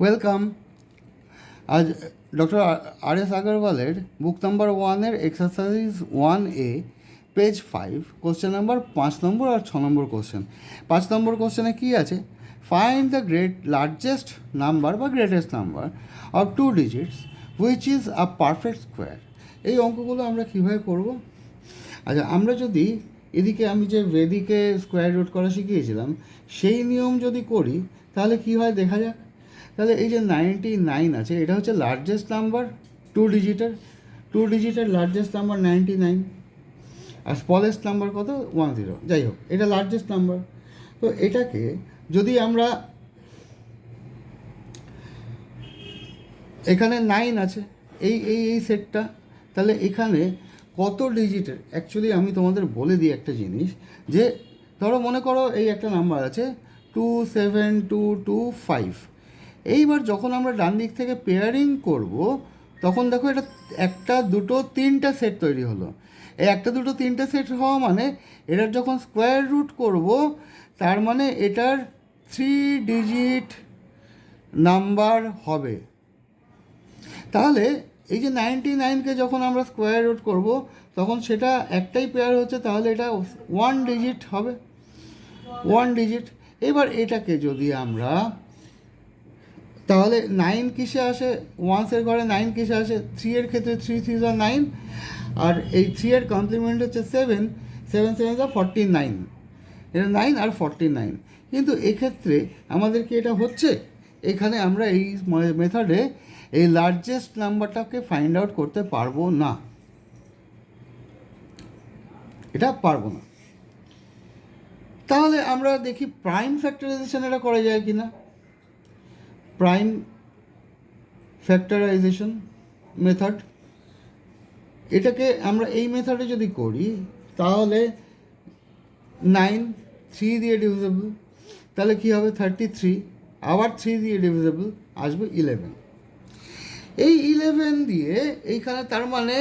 Welcome. আজ doctor R S আগরওয়ালের book number 1-এর exercise 1A page 5 question number 5 number আর 6 নম্বর কোশ্চেন। 5 নম্বর কোশ্চেনে কী আছে? ফাইন্ড দ্য লার্জেস্ট নাম্বার বা greatest number of 2 digits which is a perfect square. এই অঙ্কগুলো আমরা কীভাবে করব? আচ্ছা, আমরা যদি এদিকে আমি যে ভেদিকে স্কোয়ার রুট করা শিখিয়েছিলাম সেই নিয়ম যদি করি তাহলে কী হয় দেখা যাক। তাহলে এই যে 99 আছে, এটা হচ্ছে লার্জেস্ট নাম্বার 2 ডিজিটের লার্জেস্ট নাম্বার 99, আর স্মলেস্ট নাম্বার কত 10। যাই হোক, এটা লার্জেস্ট নাম্বার। তো এটাকে যদি আমরা, এখানে 9 আছে এই এই এই সেটটা, তাহলে এখানে কত ডিজিটের? অ্যাকচুয়ালি আমি তোমাদের বলে দিই একটা জিনিস, যে ধরো মনে করো এই একটা নাম্বার আছে 27225। এইবার যখন আমরা ডান দিক থেকে পেয়ারিং করব তখন দেখো এটা একটা দুটো তিনটা সেট তৈরি হলো। এই একটা দুটো তিনটা সেট হওয়া মানে এটার যখন স্কোয়ার রুট করব তার মানে এটার 3 ডিজিট নাম্বার হবে। তাহলে এই যে 99কে যখন আমরা স্কোয়ার রুট করব তখন সেটা একটাই পেয়ার হচ্ছে, তাহলে এটা 1 ডিজিট হবে, 1 ডিজিট। এবার এটাকে যদি আমরা, তাহলে 9 কিসে আসে? ওয়ান্সের ঘরে 9 কিসে আসে? 3 এর ক্ষেত্রে 3 3 যা 9, আর এই 3 এর কমপ্লিমেন্ট হচ্ছে 7, 7 7 যা 49, এটা 9 আর 49। কিন্তু এক্ষেত্রে আমাদের কি এটা হচ্ছে? এখানে আমরা এই মেথডে এই লার্জেস্ট নাম্বারটাকে ফাইন্ড আউট করতে পারবো না, এটা পারবো না। তাহলে আমরা দেখি প্রাইম ফ্যাক্টরাইজেশন এটা করা যায় কি না। প্রাইম ফ্যাক্টরাইজেশন মেথড, এটাকে আমরা এই মেথডে যদি করি তাহলে 9 3 দিয়ে ডিভিজেবল, তাহলে কী হবে 33, আবার 3 দিয়ে ডিভিজেবল আসবে 11। এই 11 দিয়ে এইখানে তার মানে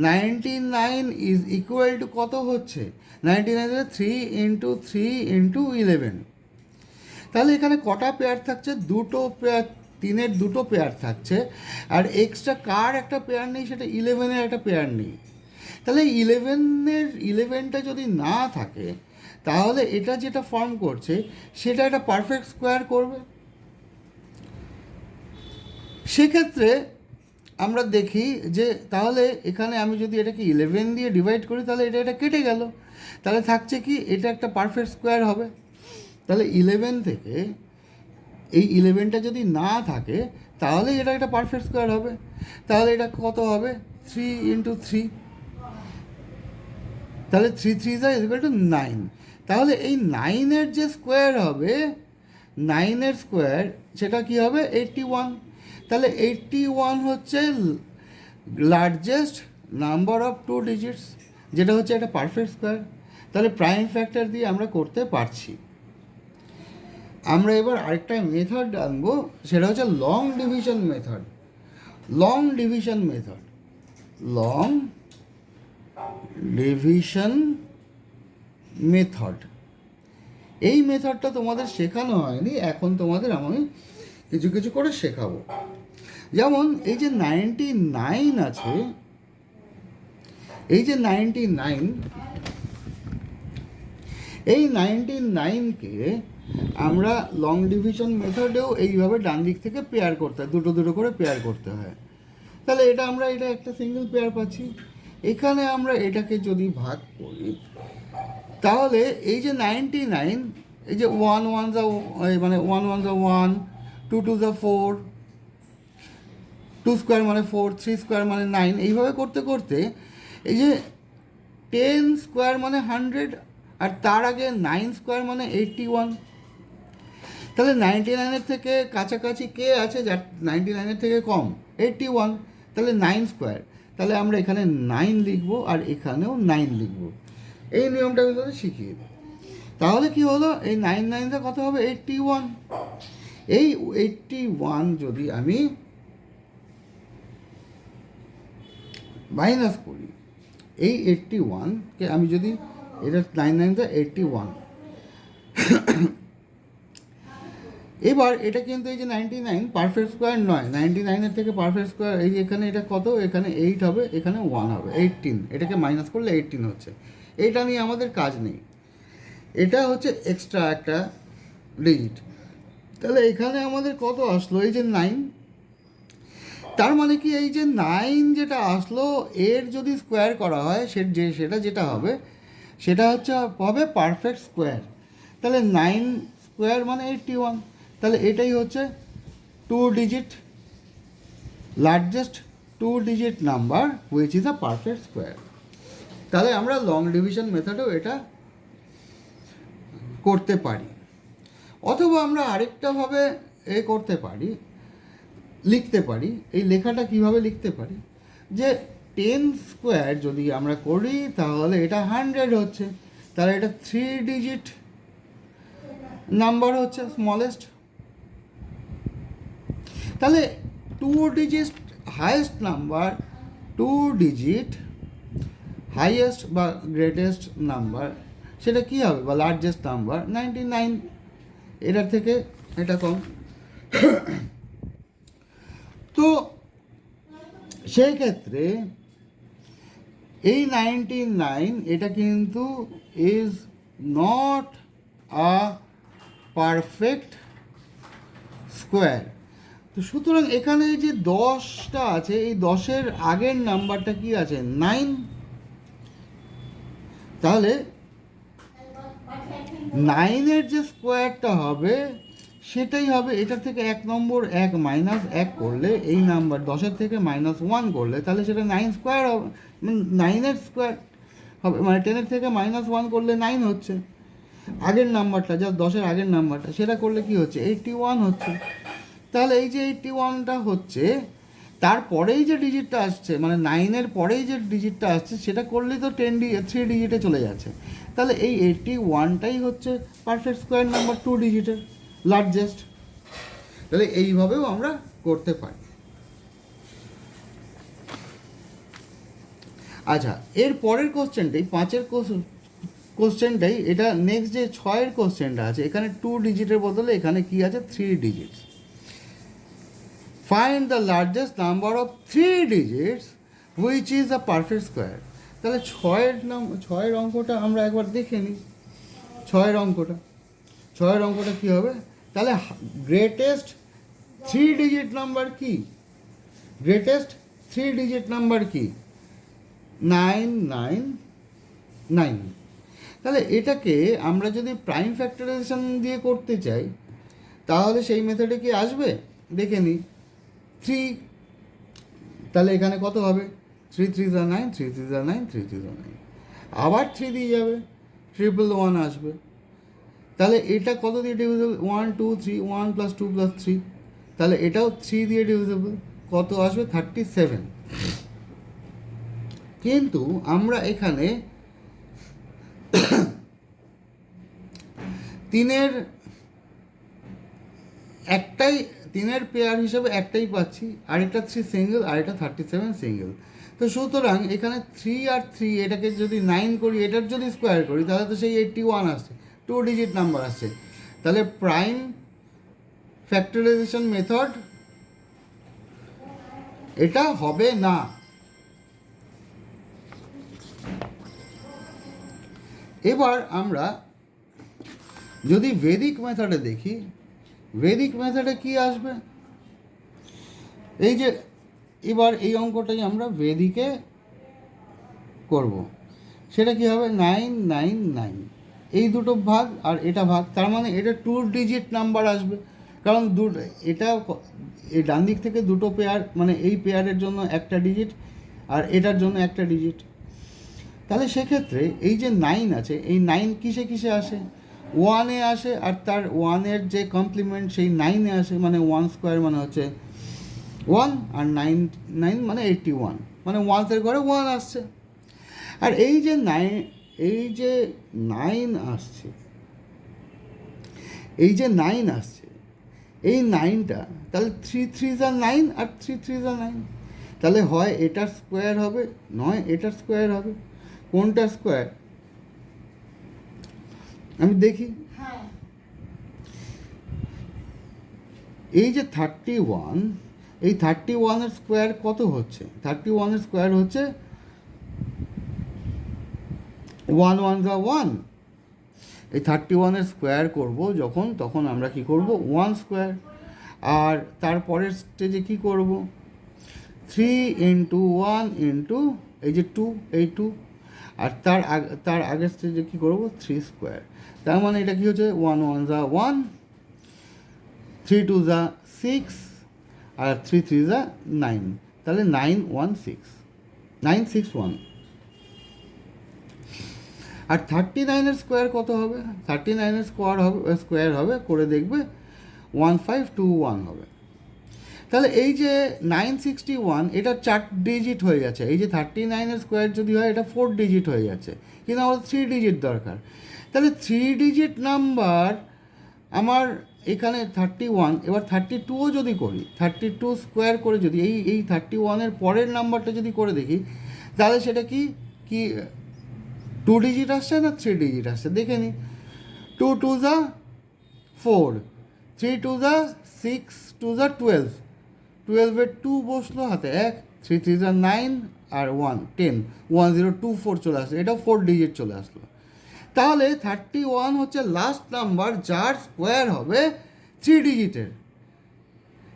99 ইজ ইকুয়াল টু কত হচ্ছে? 99 3 ইন্টু 3 ইন্টু 11। তাহলে এখানে কটা পেয়ার থাকছে? দুটো পেয়ার, 3-এর দুটো পেয়ার থাকছে, আর এক্সট্রা কার একটা পেয়ার নেই? সেটা 11-এর একটা পেয়ার নেই। তাহলে 11টা যদি না থাকে তাহলে এটা যেটা ফর্ম করছে সেটা একটা পারফেক্ট স্কোয়ার করবে। সেক্ষেত্রে আমরা দেখি যে তাহলে এখানে আমি যদি এটাকে 11 দিয়ে ডিভাইড করি তাহলে এটা কেটে গেল, তাহলে থাকছে কি? এটা একটা পারফেক্ট স্কোয়ার হবে। তাহলে 11 থেকে এই 11টা যদি না থাকে তাহলে এটা একটা পারফেক্ট স্কোয়ার হবে। তাহলে এটা কত হবে? 3 ইন্টু 3, তাহলে 3 3 ইজ ইকুয়াল টু 9। তাহলে এই 9-এর যে স্কোয়ার হবে, 9-এর স্কোয়ার সেটা কি হবে? 81। তাহলে 81 হচ্ছে লার্জেস্ট নাম্বার অফ 2 ডিজিটস, যেটা হচ্ছে একটা পারফেক্ট স্কোয়ার। তাহলে প্রাইম ফ্যাক্টর দিয়ে আমরা করতে পারছি। আমরা এবার আরেকটা মেথড আনবো, সেটা হচ্ছে long division method. Long division method, long division method, এই মেথডটা তোমাদের শেখানো হয়নি, এখন তোমাদের আমি কিছু কিছু করে শেখাবো। যেমন এই যে 99 আছে, এই যে 99, এই 99কে আমরা লং ডিভিশন মেথডেও এইভাবে ডান দিক থেকে পেয়ার করতে হয়, দুটো দুটো করে পেয়ার করতে হয়। তাহলে এটা আমরা এটা একটা সিঙ্গেল পেয়ার পাচ্ছি। এখানে আমরা এটাকে যদি ভাগ করি তাহলে এই যে 99, এই যে 1 1 যা মানে 1 1 যা 1, 2 2 যা 4, 2 স্কোয়ার মানে 4, 3 স্কোয়ার মানে 9, এইভাবে করতে করতে এই যে 10 স্কোয়ার মানে 100, আর তার আগে 9 স্কোয়ার মানে 81। তাহলে 99-এর থেকে কাছাকাছি কে আছে যার 99-এর থেকে কম? 81। তাহলে 9 স্কোয়ার, তাহলে আমরা এখানে 9 লিখবো আর এখানেও 9 লিখবো। এই নিয়মটা আমি তোদের শিখিয়ে দিই। তাহলে কি হলো? এই 9 9 কত হবে? 81। এই 81 যদি আমি মাইনাস করি, এই 81কে আমি যদি, এটা 9 9 81, এবার এটা কিন্তু এই যে 99 পারফেক্ট স্কোয়ার নয়, 99-এর থেকে পারফেক্ট স্কোয়ার এই যে এখানে এটা কত, এখানে 8 হবে, এখানে 1 হবে, 18, এটাকে মাইনাস করলে 18 হচ্ছে। এইটা নিয়ে আমাদের কাজ নেই, এটা হচ্ছে এক্সট্রা একটা ডিজিট। তাহলে এখানে আমাদের কত আসলো, এই যে 9, তার মানে কি এই যে 9 যেটা আসলো এর যদি স্কোয়ার করা হয় সেটা যেটা হবে সেটা হচ্ছে হবে পারফেক্ট স্কোয়ার। তাহলে 9 স্কোয়ার মানে 81, তাহলে এটাই হচ্ছে 2 digit largest 2 digit number which is a perfect square. তাহলে আমরা লং ডিভিশন মেথডেও এটা করতে পারি, অথবা আমরা আরেকটাভাবে করতে পারি, লিখতে পারি। এই লেখাটা কিভাবে লিখতে পারি, যে 10 স্কোয়ার যদি আমরা করি তাহলে এটা 100 হচ্ছে, তাহলে এটা 3 ডিজিট নাম্বার হচ্ছে স্মলেস্ট। তাহলে 2 digit highest number, 2 digit highest বা গ্রেটেস্ট নাম্বার সেটা কী হবে, বা লার্জেস্ট নাম্বার 99, এটার থেকে এটা কম। তো সেই ক্ষেত্রে এই 99 এটা কিন্তু is not a perfect square. তো সুতরাং এখানে যে 10টা আছে, এই 10-এর আগের নাম্বারটা কি আছে, 9। তাহলে 9-এর যে স্কোয়ারটা হবে সেটাই হবে, এটার থেকে 1 মাইনাস 1 করলে এই নাম্বার 10-এর থেকে -1 করলে তাহলে সেটা 9 স্কোয়ার হবে, 9-এর স্কোয়ার হবে, মানে 10-এর থেকে -1 করলে 9 হচ্ছে। আগের নাম্বারটা যা 10-এর আগের নাম্বারটা সেটা করলে কি হচ্ছে, 81 হচ্ছে। তাহলে এই যে 81টা হচ্ছে, তারপরেই যে ডিজিটটা আসছে মানে 9-এর পরেই যে ডিজিটটা আসছে সেটা করলেই তো 3 ডিজিটে চলে যাচ্ছে। তাহলে এই 81টাই হচ্ছে পারফেক্ট স্কোয়ার নাম্বার 2 ডিজিটের লার্জেস্ট। তাহলে এইভাবেও আমরা করতে পারি। আচ্ছা, এর পরের কোশ্চেনটাই 5-এর কোশ্চেনটাই, এটা নেক্সট যে 6-এর কোশ্চেনটা আছে এখানে 2 ডিজিটের বদলে এখানে কি আছে 3 digits. Find the largest number of 3 digits which is a perfect square. তাহলে 6-এর অঙ্কটা আমরা একবার দেখে নিই। 6-এর অঙ্কটা কী হবে, তাহলে গ্রেটেস্ট 3 ডিজিট নাম্বার কি, গ্রেটেস্ট 3 ডিজিট নাম্বার কি, 999। তাহলে এটাকে আমরা যদি প্রাইম ফ্যাক্টরাইজেশন দিয়ে করতে চাই তাহলে সেই মেথডে কি আসবে দেখে নিই। 3, তাহলে এখানে কত হবে, 3 3 যা 9, 3 3 যা 9, 3 3 যা 9, আবার 3 দিয়ে যাবে, 111 আসবে। তাহলে এটা কত দিয়ে ডিভিজিবল, 1 2 3, 1 + 2 + 3, তাহলে এটাও 3 দিয়ে ডিভিজিবল, কত আসবে 37। কিন্তু আমরা এখানে 3-এর পেয়ার হিসেবে একটাই পাচ্ছি, আরেকটা 3 সিঙ্গেল, আরেকটা 37 সিঙ্গেল। তো সুতরাং এখানে 3 আর 3 এটাকে যদি 9 করি, এটার যদি স্কোয়ার করি তাহলে তো সেই 81 আসছে, 2 ডিজিট নাম্বার আসছে। তাহলে প্রাইম ফ্যাক্টরাইজেশন মেথড এটা হবে না। এবার আমরা যদি ভেদিক মেথডে দেখি, ভেদিক মেথডে কি আসবে, এই যে এবার এই অঙ্কটাই আমরা ভেদিকে করব, সেটা কি হবে 999, এই দুটো ভাগ আর এটা ভাগ, তার মানে এটা 2 ডিজিট নাম্বার আসবে, কারণ এটা এই ডান দিক থেকে দুটো পেয়ার, মানে এই পেয়ারের জন্য একটা ডিজিট আর এটার জন্য একটা ডিজিট। তাহলে সেক্ষেত্রে এই যে 9 আছে, এই 9 কিসে কিসে আসে, 1-এ আসে, আর তার 1-এর যে কমপ্লিমেন্ট সেই 9-এ আসে, মানে 1 স্কোয়ার মানে হচ্ছে 1, আর 9 মানে 81, মানে 1-এর ঘরে 1 আসছে। আর এই যে 9 আসছে, এই 9টা তাহলে 3 3 যা 9 আর 3 3 যা 9, তাহলে হয় এটার স্কোয়ার হবে নয় এটার স্কোয়ার হবে। কোনটার স্কোয়ার আমি দেখি, এই যে 31, এই 31-এর স্কোয়ার কত হচ্ছে? 31-এর স্কোয়ার হচ্ছে 1 1 যা 1। এই 31-এর স্কোয়ার করব যখন, তখন আমরা কি করব? 1 স্কোয়ার। আর তারপরের স্টেজে কি করব? 3 ইন্টু 1 ইন্টু এই যে 2, এই 2। আর তার আগের স্টেজে কী করব? 3 স্কোয়ার। তার মানে এটা কী হচ্ছে? 1 1 যা 1, 3 2 যা 6, আর 3 3 যা 9। তাহলে 961। আর 39-এর স্কোয়ার কত হবে? 39-এর স্কোয়ার হবে করে দেখবে 1521 হবে। তাহলে এই যে 961, এটা 4 ডিজিট হয়ে গেছে। এই যে 39-এর স্কোয়ার যদি হয়, এটা 4 ডিজিট হয়ে যাচ্ছে, কিন্তু আমার 3 ডিজিট দরকার। তাহলে 3 ডিজিট নাম্বার আমার এখানে 31। এবার 32ও যদি করি, 32 স্কোয়ার করে যদি এই 31-এর পরের নাম্বারটা যদি করে দেখি, তাহলে সেটা কি 2 ডিজিট আসছে না 3 ডিজিট আসছে? দেখে নিই। 2 2 যা 4, 3 2 যা 6, 2 যা 12, 12-এর 2 বসলো হাতে 1, 3 3 যা 9, আর 1 10, 1024 চলে আসলো। এটাও 4 ডিজিট চলে আসলো। তাহলে 31 হচ্ছে লাস্ট নাম্বার যার স্কোয়ার হবে 3 ডিজিটের।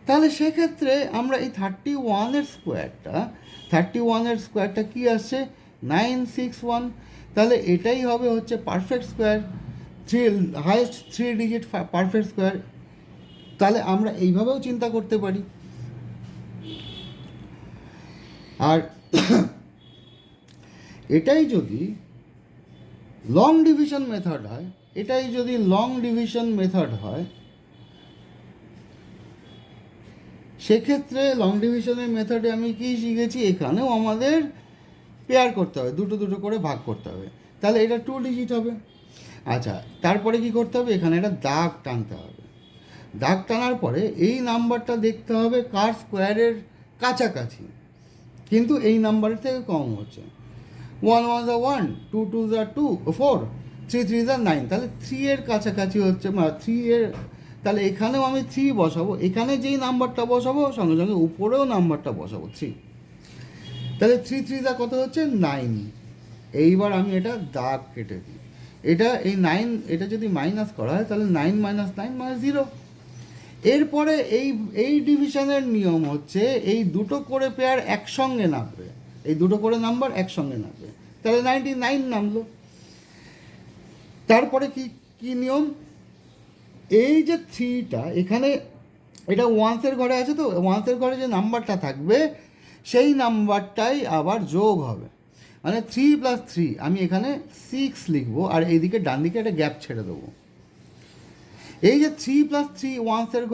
তাহলে সেক্ষেত্রে আমরা এই 31-এর স্কোয়ারটা কী আসছে? 961। তাহলে এটাই হবে হচ্ছে perfect square, highest 3 digit perfect square. তাহলে আমরা এইভাবেও চিন্তা করতে পারি। আর এটাই যদি লং ডিভিশন মেথড হয়, সেক্ষেত্রে লং ডিভিশনের মেথডে আমি কি শিখেছি? এখানেও আমাদের পেয়ার করতে হবে, দুটো দুটো করে ভাগ করতে হবে। তাহলে এটা 2 ডিজিট হবে। আচ্ছা, তারপরে কি করতে হবে? এখানে একটা দাগ টানতে হবে। দাগ টানার পরে এই নাম্বারটা দেখতে হবে কার স্কোয়ারের কাছাকাছি, কিন্তু এই নাম্বারের থেকে কম হচ্ছে। 1 1 যা 1, 2 2 যা 2 4, 3 3 যা 9। তাহলে 3-এর কাছাকাছি হচ্ছে, 3-এর। তাহলে এখানেও আমি 3 বসাবো, এখানে যেই নাম্বারটা বসাবো সঙ্গে সঙ্গে উপরেও নাম্বারটা বসাবো 3। তাহলে 3 3 যা কত হচ্ছে? 9। এইবার আমি এটা দাগ কেটে দিই। এই 9, এটা যদি মাইনাস করা হয় তাহলে 9 - 9 - 0। এরপরে এই ডিভিশনের নিয়ম হচ্ছে এই দুটো করে পেয়ার একসঙ্গে নামবে, এই দুটো করে নাম্বার একসঙ্গে নামবে। তাহলে 99 নামলো। তারপরে কি নিয়ম? এই যে 3টা এখানে, এটা ওয়ান্সের ঘরে আছে, তো ওয়ান্সের ঘরে যে নাম্বারটা থাকবে সেই নাম্বারটাই আবার যোগ হবে। মানে 3 + 3, আমি এখানে 6 লিখবো, আর এইদিকে ডান দিকে একটা গ্যাপ ছেড়ে দেবো। এই যে 3 + 3 ওয়ান্সের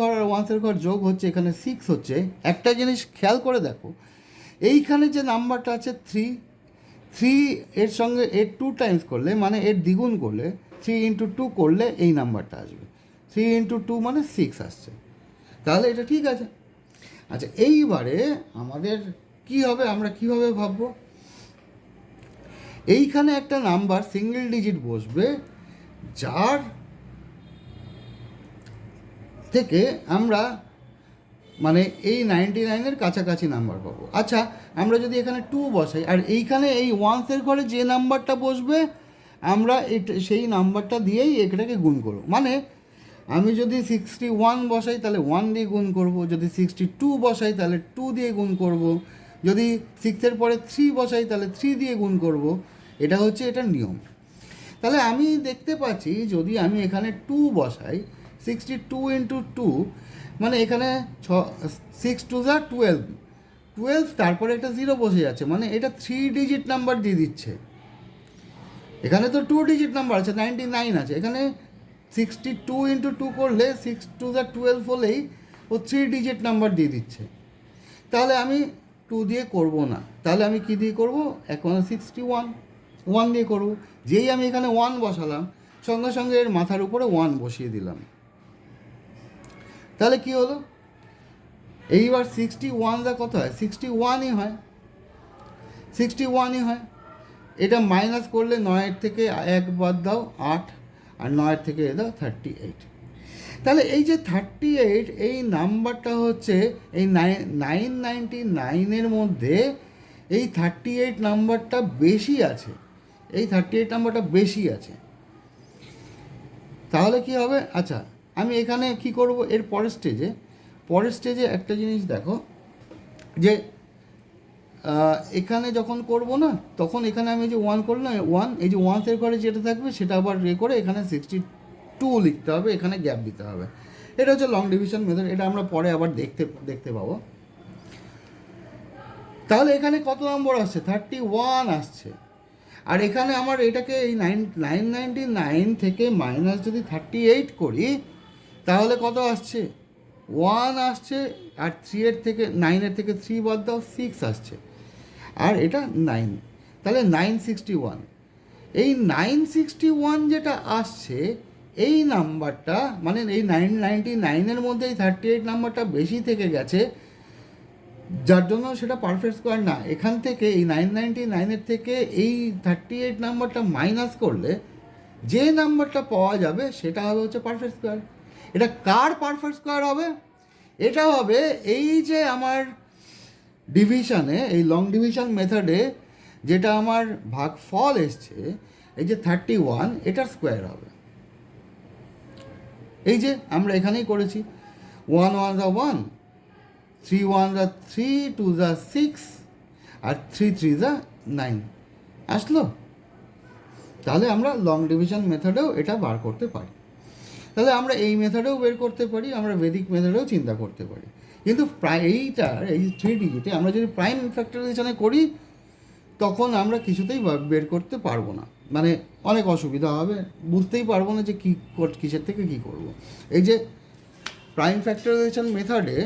ঘর যোগ হচ্ছে, এখানে 6 হচ্ছে। একটা জিনিস খেয়াল করে দেখো, এইখানে যে নাম্বারটা আছে 3 এর সঙ্গে এর 2 টাইমস করলে, মানে এর দ্বিগুণ করলে, 3 × 2 করলে এই নাম্বারটা আসবে। 3 × 2 মানে 6 আসছে। তাহলে এটা ঠিক আছে। আচ্ছা, এইবারে আমাদের কি হবে? আমরা কিভাবে ভাববো? এইখানে একটা নাম্বার সিঙ্গেল ডিজিট বসবে, যার থেকে আমরা মানে এই 99-এর কাছাকাছি নাম্বার পাবো। আচ্ছা, আমরা যদি এখানে 2 বসাই, আর এইখানে এই ওয়ান্সের ঘরে যে নাম্বারটা বসবে আমরা সেই নাম্বারটা দিয়েই এটাকে গুণ করব। মানে আমি যদি 61 বসাই তাহলে 1 দিয়ে গুণ করব, যদি 62 বসাই তাহলে 2 দিয়ে গুণ করব, যদি 6-এর পরে 3 বসাই তাহলে 3 দিয়ে গুণ করব। এটা হচ্ছে এটার নিয়ম। তাহলে আমি দেখতে পাচ্ছি যদি আমি এখানে 2 বসাই, 62 × 2, মানে এখানে 6 2 যা 12, তারপরে একটা 0 বসে যাচ্ছে, মানে এটা 3 ডিজিট নাম্বার দিয়ে দিচ্ছে। এখানে তো 2 ডিজিট নাম্বার আছে, 99 আছে। এখানে 62 × 2 করলে 6 2 যা 12 হলেই ও 3 ডিজিট নাম্বার দিয়ে দিচ্ছে। তাহলে আমি 2 দিয়ে করব না, তাহলে আমি কি দিয়ে করব? এখন 61 1 দিয়ে করব। যেই আমি এখানে 1 বসালাম, সঙ্গে সঙ্গে এর মাথার উপরে 1 বসিয়ে দিলাম। তাহলে কি হলো? এইবার 61 যা কত হয়? 61ই হয়, 61ই হয়। এটা মাইনাস করলে 9-এর থেকে 1 বাদ দাও 8, আর 9-এর থেকে দাও 38। তাহলে এই যে 38 এই নাম্বারটা হচ্ছে এই 999-এর মধ্যে এই 38 নাম্বারটা বেশি আছে, এই 38 নাম্বারটা বেশি আছে। তাহলে কি হবে? আচ্ছা, আমি এখানে কি করব, এর পরের স্টেজে একটা জিনিস দেখো, যে এখানে যখন করব না, তখন এখানে আমি যে 1 করলাম, 1, এই যে 1 ঘরে যেটা থাকবে সেটা আবার করে এখানে 62 লিখতে হবে, এখানে গ্যাপ দিতে হবে। এটা হচ্ছে লং ডিভিশন মেথড, এটা আমরা পরে আবার দেখতে পাবো। তাহলে এখানে কত নম্বর আসছে? 31 আসছে। আর এখানে আমার এটাকে এই 999 থেকে মাইনাস যদি 38 করি, তাহলে কত আসছে? 1 আসছে। আর 9-এর থেকে 3 বাদ দাও, 6 আসছে। আর এটা 9, তাহলে 961। এই 961 যেটা আসছে, এই নাম্বারটা মানে এই 999-এর মধ্যে এই 38 নাম্বারটা বেশি থেকে গেছে, যার জন্য সেটা পারফেক্ট স্কোয়ার না। এখান থেকে এই 999-এর থেকে এই 38 নাম্বারটা মাইনাস করলে যে নাম্বারটা পাওয়া যাবে সেটা হবে হচ্ছে পারফেক্ট স্কোয়ার। এটা কার পারফেক্ট স্কোয়ার হবে? এটা হবে এই যে আমার ডিভিশনে, এই লং ডিভিশন মেথডে যেটা আমার ভাগফল এসছে, এই যে 31, এটার স্কোয়ার হবে। এই যে আমরা এখানেই করেছি, 1 1 1, 3 1 3, 2 6, আর 3 3 9 আসলো। তাহলে আমরা লং ডিভিশন মেথডেও এটা বার করতে পারি। তাহলে আমরা এই মেথডেও বের করতে পারি, আমরা বেদিক মেথডেও চিন্তা করতে পারি। কিন্তু এইটার এই 3 ডিজিটে আমরা যদি প্রাইম ফ্যাক্টরাইজেশনে করি, তখন আমরা কিছুতেই বের করতে পারবো না, মানে অনেক অসুবিধা হবে, বুঝতেই পারবো না যে কিসের থেকে কী করব। এই যে প্রাইম ফ্যাক্টরাইজেশন মেথডে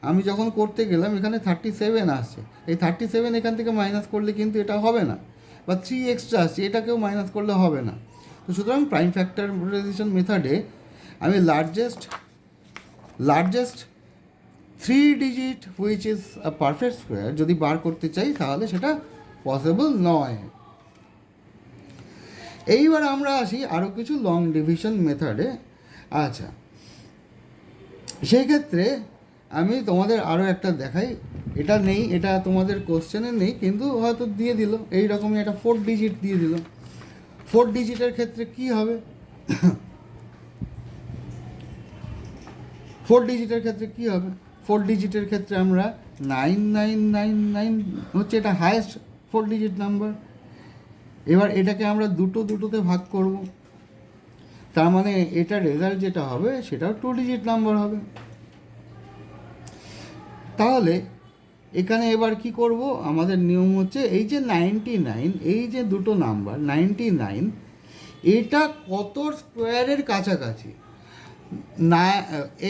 আমি যখন করতে গেলাম, এখানে 37 আসছে, এই 37 এখান থেকে মাইনাস করলে কিন্তু এটা হবে না, বা 3 এক্সট্রা আসছে, এটাকেও মাইনাস করলে হবে না। তো সুতরাং প্রাইম ফ্যাক্টরাইজেশন মেথডে আমি largest 3 digit which is a perfect square যদি বার করতে চাই, তাহলে সেটা পসিবল নয়। এইবার আমরা আসি আরও কিছু লং ডিভিশন মেথডে। আচ্ছা, সেই ক্ষেত্রে আমি তোমাদের আরও একটা দেখাই। এটা নেই, এটা তোমাদের কোশ্চেনে নেই, কিন্তু হয়তো দিয়ে দিল এইরকমই একটা 4 ডিজিট দিয়ে দিল। 4 ডিজিটের ক্ষেত্রে কি হবে? 4 ডিজিটের ক্ষেত্রে কি হবে? 4 ডিজিটের ক্ষেত্রে আমরা 9999 হচ্ছে এটা হায়েস্ট 4 ডিজিট নাম্বার। এবার এটাকে আমরা দুটোতে ভাগ করব, তার মানে এটা রেজাল্ট যেটা হবে সেটাও 2 ডিজিট নাম্বার হবে। তাহলে এখানে এবার কি করব? আমাদের নিয়ম হচ্ছে এই যে 99, এই যে দুটো নাম্বার 99, এটা কত স্কোয়ারের কাছাকাছি?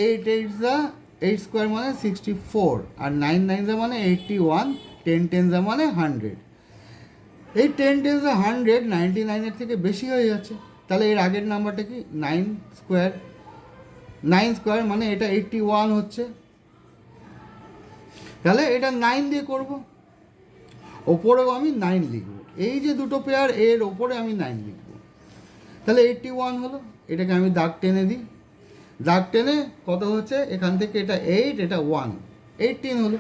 8 স্কোয়ার মানে 64, আর 9 9 মানে 81, 10 10 মানে 100। এই 10 10 100 99-এর থেকে বেশি হয়ে যাচ্ছে। তাহলে এর আগের নাম্বারটা কি? 9 স্কোয়ার। 9 স্কোয়ার মানে এটা 81 হচ্ছে। তাহলে এটা 9 দিয়ে করব, ওপরেও আমি 9 লিখব। এই যে দুটো পেয়ার, এর ওপরে আমি 9 লিখব। তাহলে 81 হলো। এটাকে আমি দাগ টেনে দিই, দাগ টেনে কত হচ্ছে? এখান থেকে এটা 8, এটা 1, 18 হলো।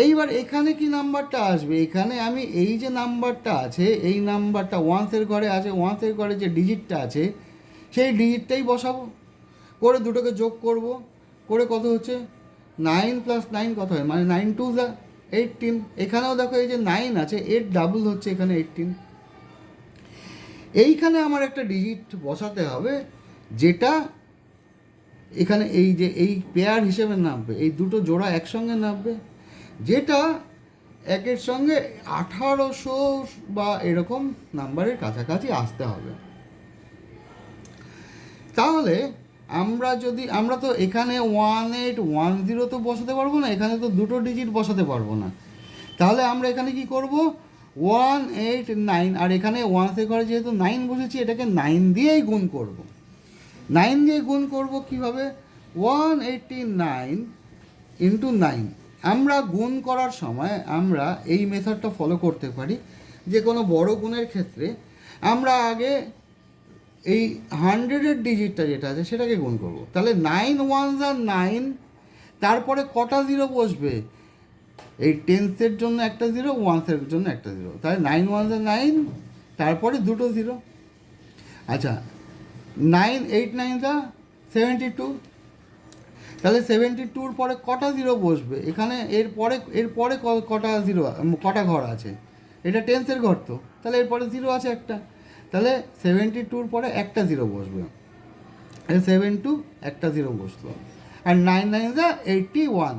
এইবার এখানে কি নাম্বারটা আসবে? এখানে আমি এই যে নাম্বারটা আছে, এই নাম্বারটা 1-এর ঘরে আছে, 1-এর ঘরে যে ডিজিটটা আছে সেই ডিজিটটাই বসাবো, করে দুটোকে যোগ করব, করে কত হচ্ছে? 9 + 9 কত হয়? মানে 9 2 18। এখানেও দেখো এই যে 9 আছে, এর ডাবল হচ্ছে এখানে 18। এইখানে আমার একটা ডিজিট বসাতে হবে যেটা এখানে এই যে এই পেয়ার হিসেবে নামবে, এই দুটো জোড়া একসঙ্গে নামবে, যেটা একের সঙ্গে 1800 বা এরকম নাম্বারের কাছাকাছি আসতে হবে। তাহলে আমরা তো এখানে 1810 তো বসাতে পারবো না, এখানে তো দুটো ডিজিট বসাতে পারবো না। তাহলে আমরা এখানে কি করব? 189, আর এখানে 1-এর ঘরে যেহেতু 9 বসেছি, এটাকে 9 দিয়েই গুণ করব। 9 দিয়ে গুণ করব কীভাবে? 189 × 9। আমরা গুণ করার সময় আমরা এই মেথডটা ফলো করতে পারি। যে কোনো বড় গুণের ক্ষেত্রে আমরা আগে এই 100-এর ডিজিটটা যেটা আছে সেটাকে গুণ করব। তাহলে 9 ওয়ানস আর 9, তারপরে কটা জিরো বসবে? এই টেন্সের জন্য একটা জিরো, ওয়ান্সের জন্য একটা জিরো, তাহলে 9 ওয়ানস আর 9, তারপরে দুটো জিরো। আচ্ছা, 8 9 তাহলে 72-র পরে কটা জিরো বসবে এখানে? এরপরে কটা জিরো, কটা ঘর আছে? এটা টেন্সের ঘর তো, তাহলে এরপরে জিরো আছে একটা, তাহলে 72-র পরে একটা জিরো বসবে। 72 একটা জিরো বসলো। আর 9 9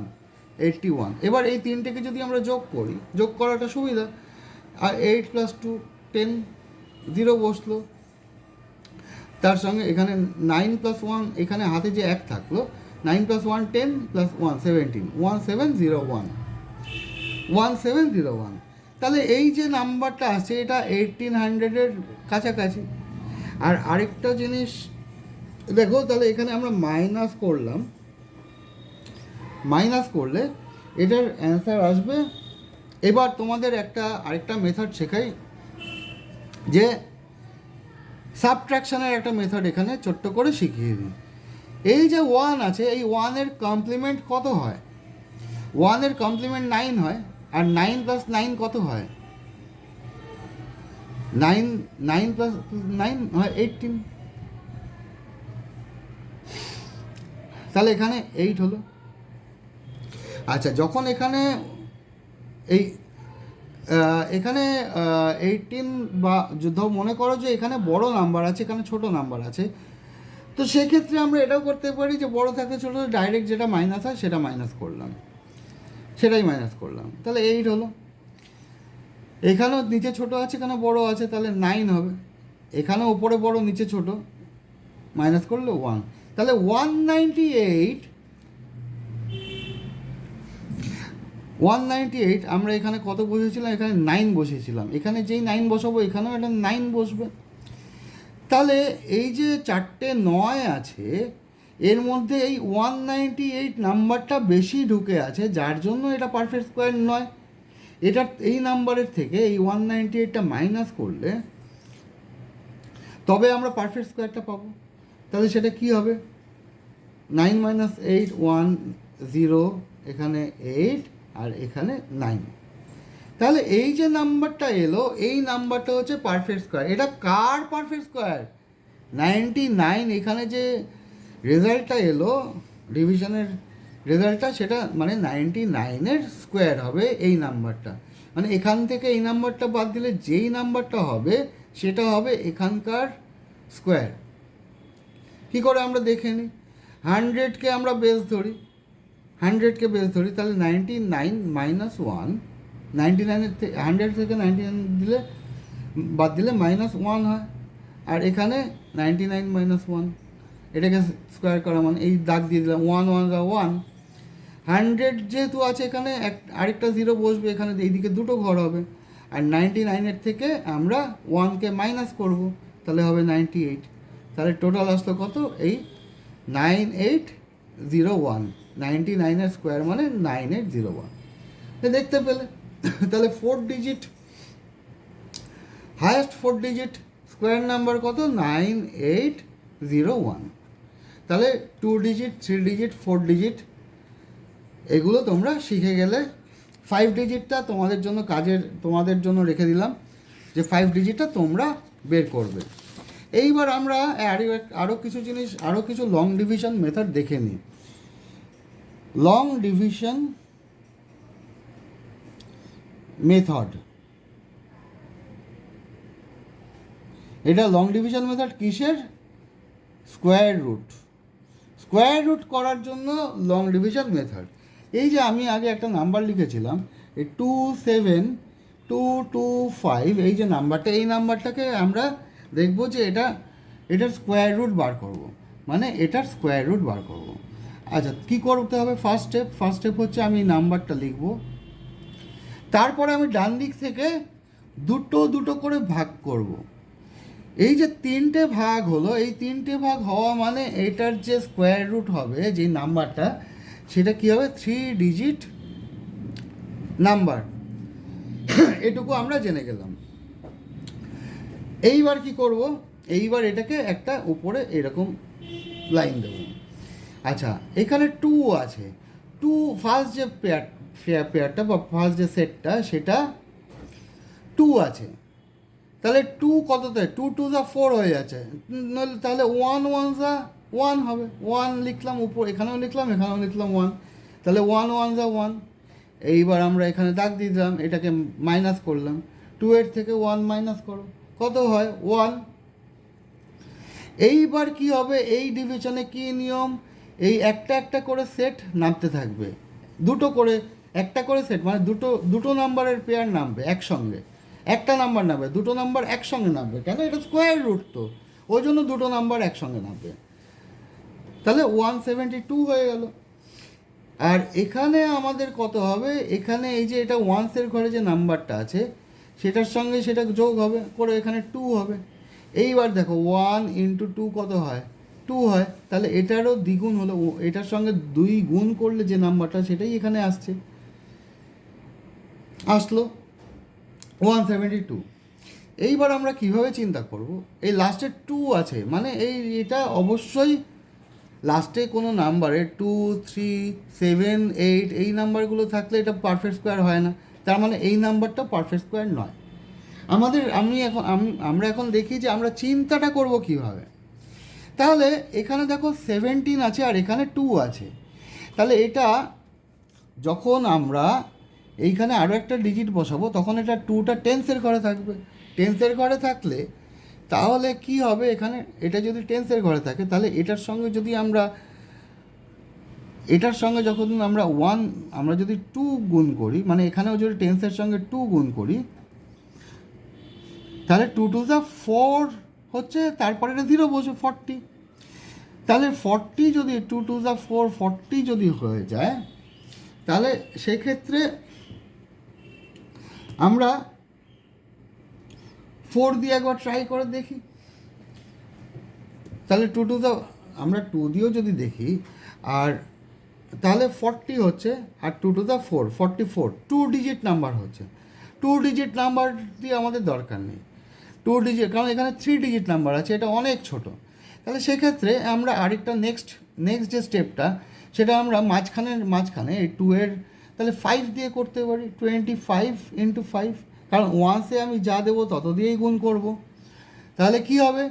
81। এবার এই তিনটেকে যদি আমরা যোগ করি, যোগ করাটা সুবিধা। আর 8 + 2 10, জিরো বসলো। তার সঙ্গে এখানে 9 + 1, এখানে হাতে যে এক থাকলো, 9 + 1 10 + 1 17, 1701। তাহলে এই যে নাম্বারটা আছে এটা 1800-এর কাছাকাছি। আর আরেকটা জিনিস দেখো, তাহলে এখানে আমরা মাইনাস করলে এটার অ্যান্সার আসবে। এবার তোমাদের আরেকটা মেথড শেখাই, যে সাবট্রাকশনের একটা মেথড এখানে ছোট্ট করে শিখিয়ে দিই। এই যে 1 আছে, এই 1-এর কমপ্লিমেন্ট কত হয়? 1-এর কমপ্লিমেন্ট 9 হয়। আর 9 + 9 কত হয়? 9 + 9 হয় 18। তাহলে এখানে 8 হলো। আচ্ছা, যখন এখানে এই এখানে 18 বা ধর মনে করো যে এখানে বড় নাম্বার আছে, এখানে ছোট নাম্বার আছে, তো সেক্ষেত্রে আমরা এটাও করতে পারি যে বড় থাকলে ছোটো ডাইরেক্ট যেটা মাইনাস হয় সেটাই মাইনাস করলাম। তাহলে 8 হলো। এখানেও নিচে ছোট আছে, এখানে বড় আছে, তাহলে 9 হবে। এখানেও ওপরে বড় নিচে ছোট, মাইনাস করলে 1। তাহলে 198 আমরা এখানে কত বসেছিলাম? এখানে 9 বসিয়েছিলাম। এখানে যেই 9 বসাবো এখানেও এটা 9 বসবে। তাহলে এই যে 4টে 9 আছে, এর মধ্যে এই 198 নাম্বারটা বেশি ঢুকে আছে, যার জন্য এটা পারফেক্ট স্কোয়ার নয়। এটা এই নাম্বারের থেকে এই 198টা মাইনাস করলে তবে আমরা পারফেক্ট স্কোয়ারটা পাবো। তাহলে সেটা কি হবে? 9 - 8 1 0, এখানে 8 আর এখানে 9। তাহলে এই যে নাম্বারটা এলো, এই নাম্বারটা হচ্ছে পারফেক্ট স্কোয়ার। এটা কার পারফেক্ট স্কোয়ার? 99। এখানে যে রেজাল্টটা এলো, ডিভিশনের রেজাল্টটা, সেটা মানে 99-এর স্কোয়ার হবে এই নাম্বারটা। মানে এখান থেকে এই নাম্বারটা বাদ দিলে যেই নাম্বারটা হবে সেটা হবে এখানকার স্কোয়ার। কী করে আমরা দেখে নিই? 100কে আমরা বেস ধরি, তাহলে 99 - 1, 99-এর থেকে 100 থেকে 99 বাদ দিলে -1 হয়। আর এখানে 99 - 1, এটাকে স্কোয়ার করা মানে এই দাগ দিয়ে দিলাম, 1 1 1। 100 যেহেতু আছে এখানে আরেকটা জিরো বসবে, এখানে এইদিকে দুটো ঘর হবে। আর 99-এর থেকে আমরা 1কে মাইনাস করব, তাহলে হবে 98। তাহলে টোটাল আসলো কত? এই 9801। 99-এর স্কোয়ার মানে 9801। দেখতে পেলে? তাহলে 4 digit, highest 4 digit square number কত? 9801। তাহলে 2 ডিজিট, 3 ডিজিট, 4 ডিজিট এগুলো তোমরা শিখে গেলে। 5 ডিজিটটা তোমাদের জন্য রেখে দিলাম, যে 5 ডিজিটটা তোমরা বের করবে। এইবার আমরা আরও কিছু লং ডিভিশন মেথড দেখে নিই। লং ডিভিশন মেথড, এটা লং ডিভিশন মেথড কিসের? স্কোয়ার রুট করার জন্য লং ডিভিশন মেথড। এই যে আমি আগে একটা নাম্বার লিখেছিলাম, এই 27225, এই যে নাম্বারটা, এই নাম্বারটাকে আমরা দেখব যে এটার স্কোয়ার রুট বার করব, মানে এটার স্কোয়ার রুট বার করব। আচ্ছা, কী করতে হবে? ফার্স্ট স্টেপ হচ্ছে আমি নাম্বারটা লিখব, তারপরে আমি ডান দিক থেকে দুটো করে ভাগ করব। এই যে 3টে ভাগ হলো, এই 3টে ভাগ হওয়া মানে এটার যে স্কোয়ার রুট হবে, যে নাম্বারটা, সেটা কী হবে? 3 ডিজিট নাম্বার। এটুকু আমরা জেনে গেলাম। এইবার কি করব? এইবার এটাকে একটা উপরে এরকম লাইন দেবো। আচ্ছা, এখানে টু আছে, টু ফার্স্ট যে পেয়ারটা বা ফার্স্ট যে সেটটা সেটা টু আছে, তাহলে টু কততে, টু টু যা ফোর হয়ে যাচ্ছে, নাহলে তাহলে ওয়ান ওয়ান যা ওয়ান হবে, ওয়ান লিখলাম উপর, এখানেও লিখলাম এখানেও লিখলাম ওয়ান, তাহলে ওয়ান ওয়ান যা ওয়ান। এইবার আমরা এখানে দাগ দিয়ে দিলাম, এটাকে মাইনাস করলাম, টু এর থেকে ওয়ান মাইনাস করো, কত হয় ওয়ান। এইবার কি হবে, এই ডিভিশনে কি নিয়ম, এই একটা একটা করে সেট নামতে থাকবে, দুটো করে একটা করে সেট, মানে দুটো দুটো নাম্বারের পেয়ার নামবে একসঙ্গে, একটা নাম্বার নামবে, দুটো নাম্বার একসঙ্গে নামবে, কেন এটা স্কোয়ার রুট তো, ওই জন্য দুটো নাম্বার একসঙ্গে নামবে, তাহলে 172 হয়ে গেল। আর এখানে আমাদের কত হবে, এখানে এই যে এটা ওয়ান্সের ঘরে যে নাম্বারটা আছে সেটার সঙ্গে সেটা যোগ হবে করে এখানে টু হবে। এইবার দেখো 1 ইন্টু টু কত হয়, টু হয়, তাহলে এটারও দ্বিগুণ হলো, এটার সঙ্গে দুই গুণ করলে যে নাম্বারটা সেটাই এখানে আসলো 172। এইবার আমরা কিভাবে চিন্তা করব, এই লাস্টে টু আছে মানে এটা অবশ্যই লাস্টে কোনো নাম্বারে 2, 3, 7, 8 এই নাম্বারগুলো থাকলে এটা পারফেক্ট স্কোয়ার হয় না, তার মানে এই নাম্বারটা পারফেক্ট স্কোয়ার নয়। আমরা এখন দেখি যে আমরা চিন্তাটা করব কিভাবে। তাহলে এখানে দেখো 17 আছে আর এখানে 2 আছে, তাহলে এটা যখন আমরা এইখানে আরও একটা ডিজিট বসাবো তখন এটা টুটা টেন্সের ঘরে থাকবে, টেন্সের ঘরে থাকলে তাহলে কি হবে, এখানে এটা যদি টেন্সের ঘরে থাকে তাহলে এটার সঙ্গে যখন আমরা যদি টু গুণ করি, মানে এখানেও যদি টেন্সের সঙ্গে টু গুণ করি তাহলে টু টু যা ফোর হচ্ছে, তারপরে এটা জিরো বসে 40, তাহলে 40 যদি টু টু যা ফোর 40 যদি হয়ে যায় তাহলে সেক্ষেত্রে আমরা 4 দিয়ে একবার ট্রাই করে দেখি, তাহলে টু টু যা আমরা টু দিয়েও যদি দেখি আর তাহলে 40 হচ্ছে, আর two to the 4 44, two digit number হচ্ছে, টু ডিজিট নাম্বার দিয়ে আমাদের দরকার নেই, টু ডিজিট, কারণ এখানে 3 ডিজিট নাম্বার আছে, এটা অনেক ছোট। তাহলে সেক্ষেত্রে আমরা আরেকটা নেক্সট যে স্টেপটা সেটা আমরা মাঝখানে এই 2 এর তাহলে 5 দিয়ে করতে পারি, 25 ইন্টু 5, কারণ ওয়ান্সে আমি যা দেবো তত দিয়েই গুণ করব, তাহলে কি হবে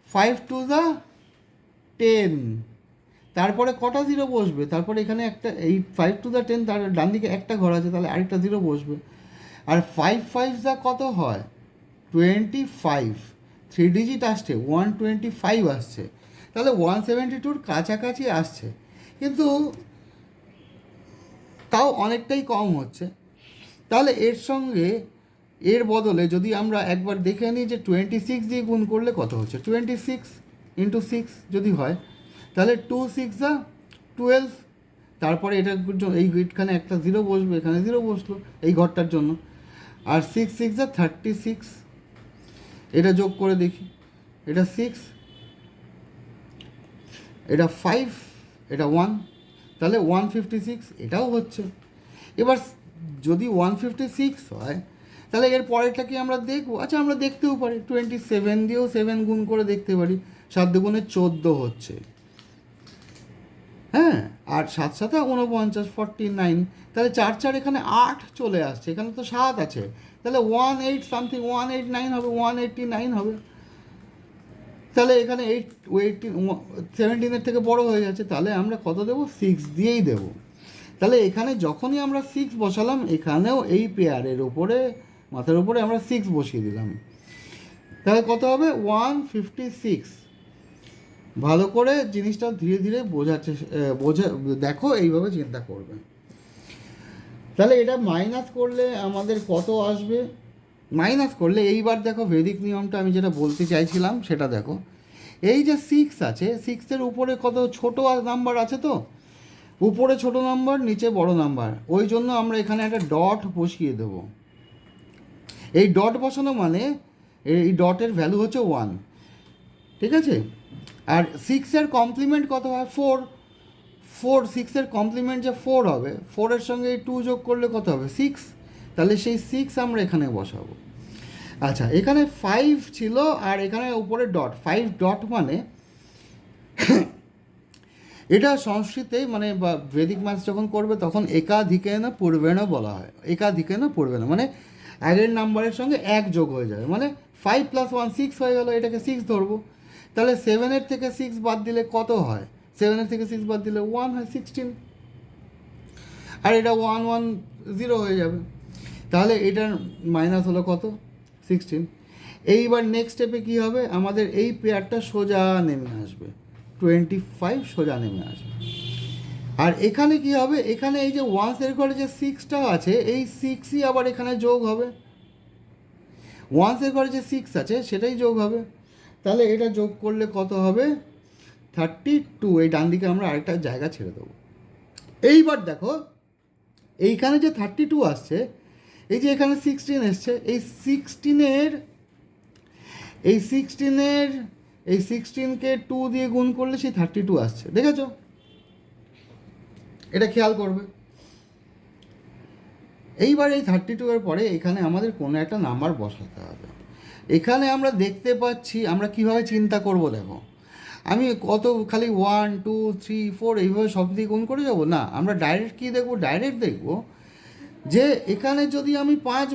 5 টু দ্য 10, তারপরে কটা জিরো বসবে, তারপরে এখানে একটা এই 5 টু দ্য 10 তার ডান দিকে একটা ঘর আছে তাহলে আরেকটা জিরো বসবে, আর 5 5 যা কত হয় 25, 3 ডিজিট আসছে 125 আসছে, তাহলে 172-র কাছাকাছি আসছে, কিন্তু তাও অনেকটাই কম হচ্ছে। তাহলে এর বদলে যদি আমরা একবার দেখে নিই যে 26 দিয়ে গুণ করলে কত হচ্ছে, 26 ইন্টু 6 যদি হয় তাহলে 2 6 যা 12, তারপরে এইখানে একটা জিরো বসবে, এখানে জিরো বসলো এই ঘরটার জন্য, আর 6 6 যা 36, এটা যোগ করে দেখি, এটা 6, এটা 5, এটা 1, তাহলে 156 এটাও হচ্ছে। এবার যদি 156 হয় তাহলে এর পরেরটা কি আমরা দেখবো, আচ্ছা আমরা দেখতেও পারি 27 দিয়েও 7 গুণ করে দেখতে পারি, 7 দুগুণে 14 হচ্ছে, হ্যাঁ, আর 7 7 49, 49, তাহলে 4 4 এখানে 8 চলে আসছে, এখানে তো 7 আছে, তাহলে 18 সামথিং 189 হবে, 189 হবে, তাহলে এখানে 17-এর থেকে বড় হয়ে যাচ্ছে, তাহলে আমরা কত দেবো, 6 দিয়েই দেবো। তাহলে এখানে যখনই আমরা 6 বসালাম এখানেও এই পেয়ারের ওপরে মাথার উপরে আমরা 6 বসিয়ে দিলাম, তাহলে কত হবে 156। ভালো করে জিনিসটা ধীরে ধীরে দেখো, এইভাবে চিন্তা করবে। তাহলে এটা মাইনাস করলে আমাদের কত আসবে, মাইনাস করলে এইবার দেখো ভেদিক নিয়মটা আমি যেটা বলতে চাইছিলাম সেটা দেখো, এই যে 6 আছে, 6-এর উপরে কত ছোটো নাম্বার আছে, তো উপরে ছোট নাম্বার নিচে বড় নাম্বার, ওই জন্য আমরা এখানে একটা ডট বসিয়ে দেব। এই ডট বসানো মানে এই ডটের ভ্যালু হচ্ছে 1, ঠিক আছে। আর 6-এর কমপ্লিমেন্ট কত হয়, 4, 6-এর কমপ্লিমেন্ট যে 4 হবে, 4-এর সঙ্গে এই 2 যোগ করলে কত হবে 6, তাহলে সেই 6 আমরা এখানে বসাবো। আচ্ছা, এখানে 5 ছিল আর এখানে উপরে ডট, 5 ডট মানে এটা সংস্কৃতে মানে বা বৈদিক ম্যাথস যখন করবে তখন একাধিকেন পূর্বেণ বলা হয়। একাধিকেন পূর্বেণ মানে আগের নাম্বারের সঙ্গে এক যোগ হয়ে যাবে, মানে 5 + 1 6 হয়ে গেল, এটাকে 6 ধরবো। তাহলে 7-এর থেকে 6 বাদ দিলে কত হয়? 7-এর থেকে 6 বাদ দিলে 1 হয়, 16। আর এটা 1 1 0 হয়ে যাবে। তাহলে এটার মাইনাস হলো কত? 16। এইবার নেক্সট স্টেপে কী হবে? আমাদের এই পেয়ারটা সোজা নেমে আসবে, 25 সোজা নেমে আসবে। আর এখানে কি হবে? এখানে এই যে ওয়ান্সের ঘরে যে 6টা আছে, এই 6ই আবার এখানে যোগ হবে। ওয়ান্সের ঘরে যে 6 আছে সেটাই যোগ হবে। তাহলে এটা যোগ করলে কত হবে? 32। এই ডান দিকে আমরা আরেকটা জায়গা ছেড়ে দেবো। এইবার দেখো, এইখানে যে 32 আসছে, এই যে এখানে 16 এসছে, এই 16-এর এই 16কে 2 দিয়ে গুণ করলে সেই 32 আসছে, দেখেছো? এটা খেয়াল করবে। এইবার এই 32-এর পরে এখানে আমাদের কোনো একটা নাম্বার বসাতে হবে। এখানে আমরা দেখতে পাচ্ছি, আমরা কিভাবে চিন্তা করব দেখো, আমি কত খালি 1 2 3 4 এইভাবে সব দিয়ে গুণ করে যাবো না, আমরা ডাইরেক্ট কী দেখবো? ডাইরেক্ট দেখবো যে এখানে যদি আমি 5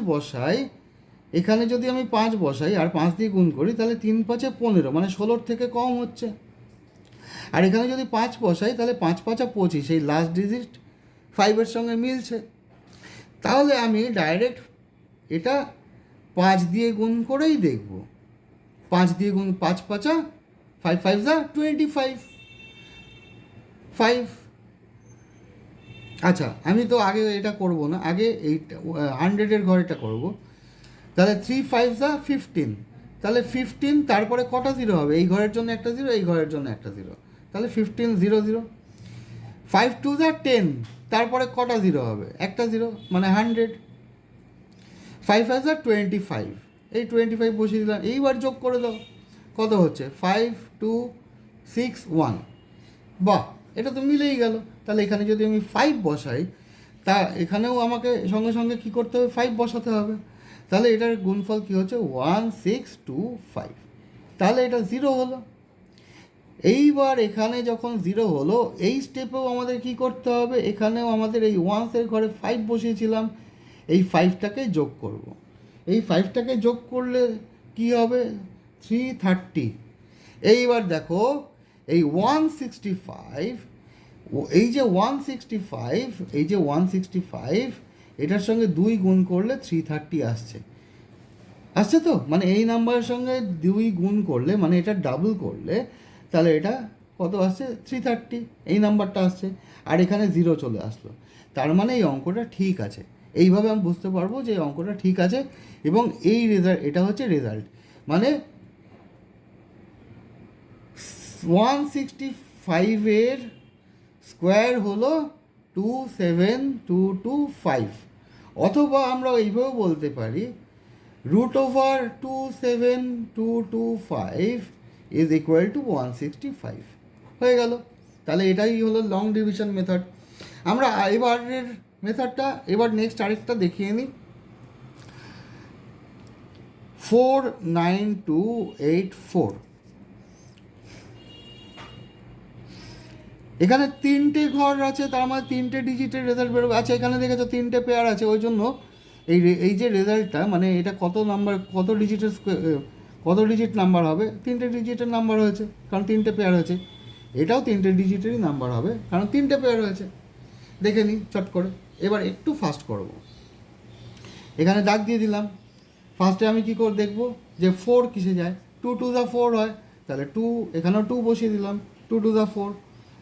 বসাই, আর 5 দিয়ে গুণ করি, তাহলে 3 5 15, মানে 16-র থেকে কম হচ্ছে। আর এখানে যদি 5 বসাই, তাহলে 5 5 25, এই লাস্ট ডিজিট 5-এর সঙ্গে মিলছে। তাহলে আমি ডাইরেক্ট এটা 5 দিয়ে গুণ করেই দেখব। 5 দিয়ে গুণ, 5 5 5 5 25 5। আচ্ছা, আমি তো আগে এটা করব না, আগে এইটা 100-এর ঘরেটা করব। তাহলে 3 5 15, তাহলে 15, তারপরে কটা জিরো হবে? এই ঘরের জন্য একটা জিরো, এই ঘরের জন্য একটা জিরো, তাহলে 15 0 0। 5 2 10, তারপরে কটা জিরো হবে? একটা জিরো, মানে 100। 5 5 25, এই 25 বসিয়ে দিলাম। এইবার যোগ করে দাও, কত হচ্ছে? 5 2 6 1। বাহ, এটা তো মিলেই গেল। তাহলে এখানে যদি আমি 5 বসাই, তা এখানেও আমাকে সঙ্গে সঙ্গে কী করতে হবে? 5 বসাতে হবে। তাহলে এটার গুণফল কী হচ্ছে? 1 6 2 5। তাহলে এটা 0 হলো। এইবার এখানে যখন 0 হলো, এই স্টেপেও আমাদের কি করতে হবে? এখানেও আমাদের এই ওয়ান্সের ঘরে 5 বসিয়েছিলাম, এই 5টাকে যোগ করব। এই 5টাকে যোগ করলে কি হবে? 330। এইবার দেখো, এই 165, এই যে 165 এটার সঙ্গে 2 গুণ করলে 330 আসছে তো? মানে এই নাম্বারের সঙ্গে 2 গুণ করলে, মানে এটা ডাবল করলে, তাহলে এটা কত আসছে? 330, এই নাম্বারটা আসছে। আর এখানে 0 চলে আসলো, তার মানে এই অঙ্কটা ঠিক আছে। এইভাবে আমি বুঝতে পারবো যে এই অঙ্কটা ঠিক আছে। এবং এই রেজাল্ট, এটা হচ্ছে রেজাল্ট, মানে 165-এর স্কোয়ার হলো 27225। অথবা আমরা এইভাবেও বলতে পারি √27225 ইজ ইকুয়াল টু 165। হয়ে গেল। তাহলে এটাই হলো লং ডিভিশন মেথড। আমরা এবারের মেথডটা, এবার নেক্সট আরেকটা দেখিয়ে নিই। 49284। এখানে 3টে ঘর আছে, তার মানে 3টে ডিজিটের রেজাল্ট বেরোবে। আচ্ছা, এখানে দেখেছো 3টে পেয়ার আছে, ওই জন্য এই যে রেজাল্টটা, মানে এটা কত নাম্বার, কত ডিজিট নাম্বার হবে? 3টে ডিজিটের নাম্বার হয়েছে, কারণ 3টে পেয়ার হয়েছে। এটাও 3টে ডিজিটেরই নাম্বার হবে, কারণ 3টে পেয়ার হয়েছে। দেখে নিই চট করে। এবার একটু ফাস্ট করব। এখানে দাগ দিয়ে দিলাম। ফার্স্টে আমি কী করে দেখব যে 4 কিসে যায়? 2 2 4 হয়, তাহলে 2, এখানেও 2 বসিয়ে দিলাম। 2 2 4,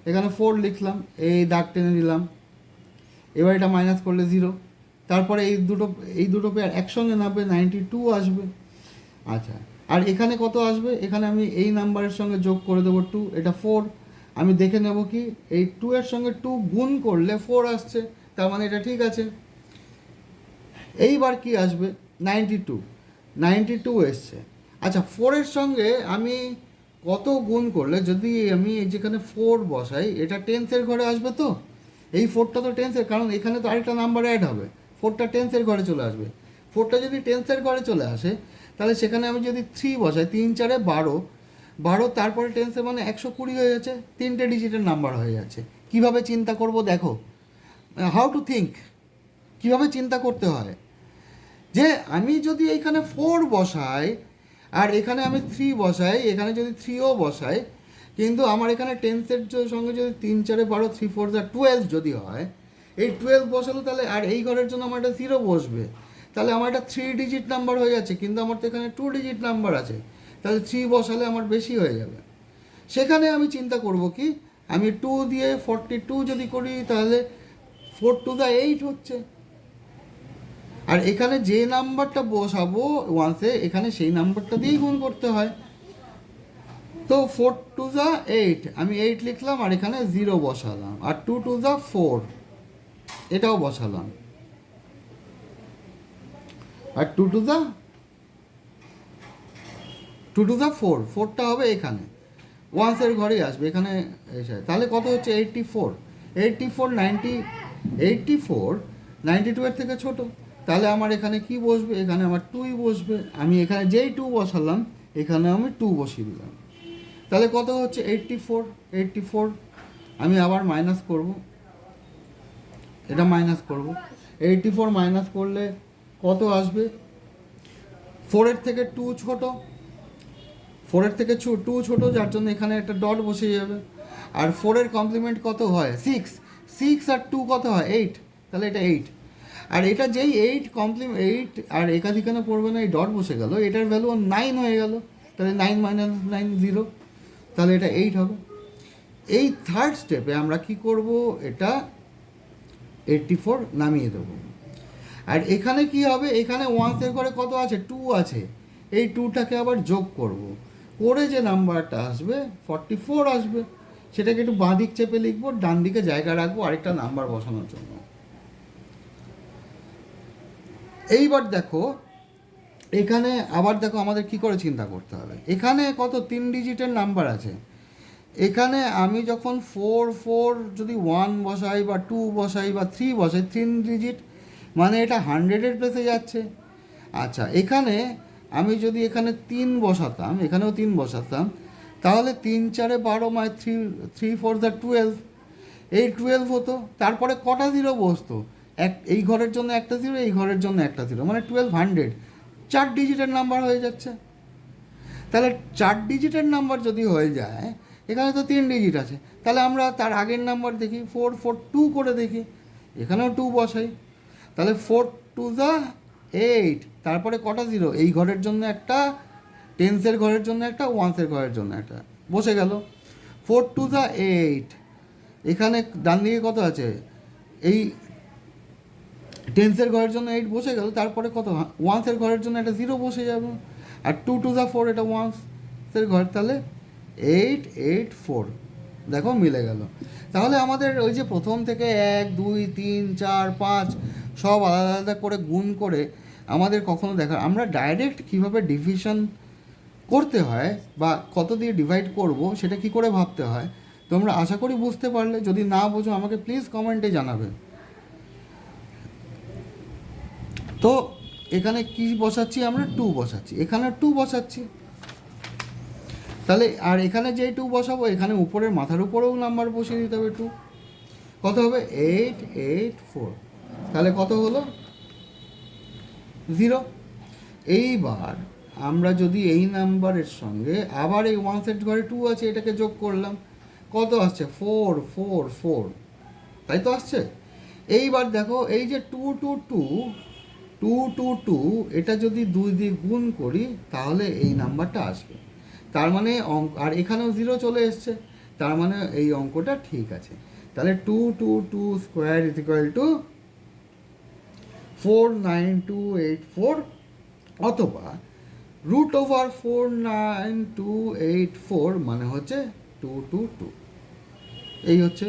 এখানে 4 লিখলাম, এই দাগ টেনে দিলাম। এবার এটা মাইনাস করলে 0। তারপরে এই দুটো পেয়ার একসঙ্গে নামবে, 92 আসবে। আচ্ছা, আর এখানে কত আসবে? এখানে আমি এই নাম্বারের সঙ্গে যোগ করে দেবো 2, এটা 4। আমি দেখে নেব কি এই 2-এর সঙ্গে 2 গুণ করলে 4 আসছে, তার মানে এটা ঠিক আছে। এইবার কি আসবে? 92 এসছে। আচ্ছা, 4-এর সঙ্গে আমি কত গুণ করলে, যদি আমি যেখানে 4 বসাই, এটা টেন্সের ঘরে আসবে তো? এই 4টা তো টেন্সের, কারণ এখানে তো আরেকটা নাম্বার অ্যাড হবে, 4টা টেন্সের ঘরে চলে আসবে। 4টা যদি টেন্সের ঘরে চলে আসে, তাহলে সেখানে আমি যদি 3 বসাই, 3 4 12, 12 তারপরে টেন্সে মানে 120 হয়ে যাচ্ছে, 3টে ডিজিটের নাম্বার হয়ে যাচ্ছে। কিভাবে চিন্তা করব দেখো, হাউ টু থিঙ্ক, কীভাবে চিন্তা করতে হয়, যে আমি যদি এইখানে 4 বসাই আর এখানে আমি 3 বসাই, এখানে যদি 3ও বসাই, কিন্তু আমার এখানে টেন্সের সঙ্গে যদি 3 4 12 3 4 12 যদি হয়, এই 12 বসালো তাহলে আর এই ঘরের জন্য আমার একটা 0 বসবে, তাহলে আমার একটা 3 ডিজিট নাম্বার হয়ে যাচ্ছে, কিন্তু আমার তো এখানে 2 ডিজিট নাম্বার আছে, তাহলে 3 বসালে আমার বেশি হয়ে যাবে। সেখানে আমি চিন্তা করব কি, আমি 2 দিয়ে 42 যদি করি তাহলে 4 2 8 হচ্ছে, আর এখানে যে নাম্বারটা বসাবো ওয়ান্সে, এখানে সেই নাম্বারটা দিয়েই গুণ করতে হয়। তো 4 2 8, আমি 8 লিখলাম আর এখানে 0 বসালাম, আর 2 2 4, এটাও বসালাম, আর 2 2 4, 4টা হবে এখানে, ওয়ান্সের ঘরেই আসবে, এখানে এসে তাহলে কত হচ্ছে 84, 84 92 এর থেকে ছোট, তাহলে আমার এখানে কি বসবে, এখানে আমার 2ই বসবে, আমি এখানে যেই 2 বসালাম এখানে আমি 2 বসিয়ে দিলাম, তাহলে কত হচ্ছে 84, আমি আবার মাইনাস করব, এটা মাইনাস করব, 84 মাইনাস করলে কত আসবে, 4 থেকে 2 ছোট, 4 থেকে 2 ছোট, যার জন্য এখানে একটা ডট বসে যাবে, আর 4 কমপ্লিমেন্ট কত হয় 6, 6 আর 2 কত হয় 8, তাহলে এটা 8, আর এটা যেই 8 8 আর একাধিকানে পড়বে না, এই ডট বসে গেল, এটার ভ্যালু 9 হয়ে গেল, তাহলে 9 - 9 0, তাহলে এটা 8 হবে। এই থার্ড স্টেপে আমরা কি করব, এটা 84 নামিয়ে দেবো, আর এখানে কি হবে, এখানে ওয়ান্সের ঘরে কত আছে 2 আছে, এই 2টাকে আবার যোগ করব, করে যে নাম্বারটা আসবে 44 আসবে, সেটাকে একটু বাঁ দিক চেপে লিখবো, ডান দিকে জায়গা রাখবো আরেকটা নাম্বার বসানোর জন্য। এইবার দেখো এখানে আবার দেখো আমাদের কি করে চিন্তা করতে হবে, এখানে কত 3 ডিজিটের নাম্বার আছে, এখানে আমি যখন 4 4 যদি 1 বসাই বা 2 বসাই বা 3 বসাই, 3 ডিজিট মানে এটা 100-এর প্লেসে যাচ্ছে। আচ্ছা, এখানে আমি যদি এখানে 3 বসাতাম, এখানেও 3 বসাতাম, তাহলে 3 4 12 মানে 3 4 12, এই 12 হতো, তারপরে কটা 0 বসতো, এই ঘরের জন্য একটা 0, এই ঘরের জন্য একটা 0, মানে 1200, 4 ডিজিটের নাম্বার হয়ে যাচ্ছে। তাহলে 4 ডিজিটের নাম্বার যদি হয়ে যায়, এখানে তো 3 ডিজিট আছে, তাহলে আমরা তার আগের নাম্বার দেখি 4 4 2 করে দেখি, এখানেও 2 বসাই, তাহলে 4 2 8, তারপরে কটা 0, এই ঘরের জন্য একটা, টেন্সের ঘরের জন্য একটা, ওয়ান্সের ঘরের জন্য একটা, বসে গেল। 4 2 8, এখানে ডান দিকে কত আছে, এই টেন্সের ঘরের জন্য 8 বসে গেল, তারপরে কত ওয়ান্সের ঘরের জন্য একটা 0 বসে যাবে, আর 2 2 4, এটা ওয়ান্সের ঘর, তাহলে 8 8 4, দেখো মিলে গেল। তাহলে আমাদের ওই যে প্রথম থেকে 1 2 3 4 5 সব আলাদা আলাদা করে গুণ করে আমাদের কখনো দেখা, আমরা ডাইরেক্ট কীভাবে ডিভিশন করতে হয় বা কত দিয়ে ডিভাইড করব সেটা কি করে ভাবতে হয়, তোমরা আশা করি বুঝতে পারলে। যদি না বোঝো আমাকে প্লিজ কমেন্টে জানাবে। তো এখানে কি বসাচ্ছি আমরা, 2 বসাচ্ছি, এখানে 2 বসাচ্ছি, তাহলে আর এখানে যেই 2 বসাবো, এখানে উপরের মাথার উপরেও নাম্বার বসিয়ে দিতে হবে 2, কত হবে 8 8 4, তাহলে কত হলো 0। এইবার আমরা যদি এই নাম্বারের সঙ্গে আবার এই ওয়ান্সের ঘরে 2 আছে, এটাকে যোগ করলাম, কত আসছে 4 4 4, তাই তো আসছে। এইবার দেখো এই যে 2 2 2 2 2 2, এটা যদি 2 দিয়ে গুণ করি তাহলে এই নাম্বারটা আসবে, তার মানে অঙ্ক, আর এখানেও 0 চলে এসছে, তার মানে এই অঙ্কটা ঠিক আছে। তাহলে 2 2 2 স্কোয়ার ইজ ইকুয়াল টু 49284, অথবা √49284 মানে হচ্ছে 222, এই হচ্ছে।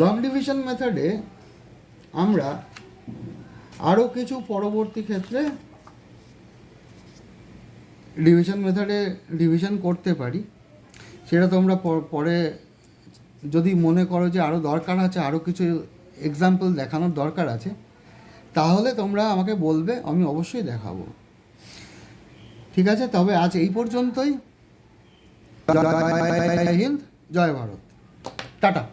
লং ডিভিশন মেথডে আমরা আরও কিছু পরবর্তী ক্ষেত্রে ডিভিশন মেথডে ডিভিশন করতে পারি, সেটা তোমরা পরে যদি মনে করো যে আরও দরকার আছে, আরও কিছু এক্সাম্পল দেখানোর দরকার আছে, তাহলে তোমরা আমাকে বলবে, আমি অবশ্যই দেখাবো। ঠিক আছে, তবে আজ এই পর্যন্তই। জয় হিন্দ, জয় ভারত, টাটা।